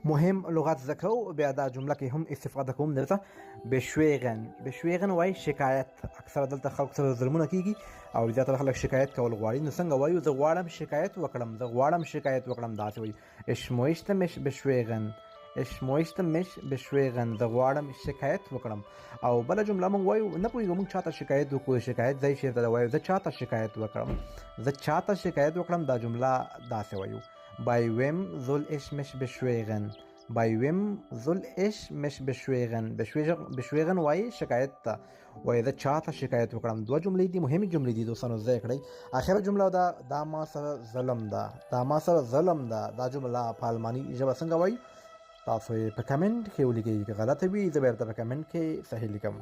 مهم لغات زکو بیا دا جمله کې هم استفاده کوم درته بشویغن وای شکایت. اکثره دلته خلک سره ظلمونه کیږي او زیاتره خلک شکایت کول غواړي. نو څنګه وایو؟ زه غواړم شکایت وکړم داسې وایي ich möchte mich beschweren. زه غواړم شکایت وکړم. او بله جمله مونږ وایو نه پوهېږو مونږ چاته شکایت وکړو. شکایت ځای چېرته ده وایو زه چاته شکایت وکړم. دا جمله داسې وایو bei wem soll ich mich beschweren. beschweren وایي شکایت ته وایي زه چاته شکایت وکړم. دوه جملې دي، مهمې جملې دي دوستانو، زده یې کړئ. اخره جمله دا ما سره ظلم ده. دا جمله په الماني ژبه څنګه وایي؟ تاسو یې په کمنټ کې ولیکئ. که غلطه وي زه به درته په کمنټ کې صحیح لیکم.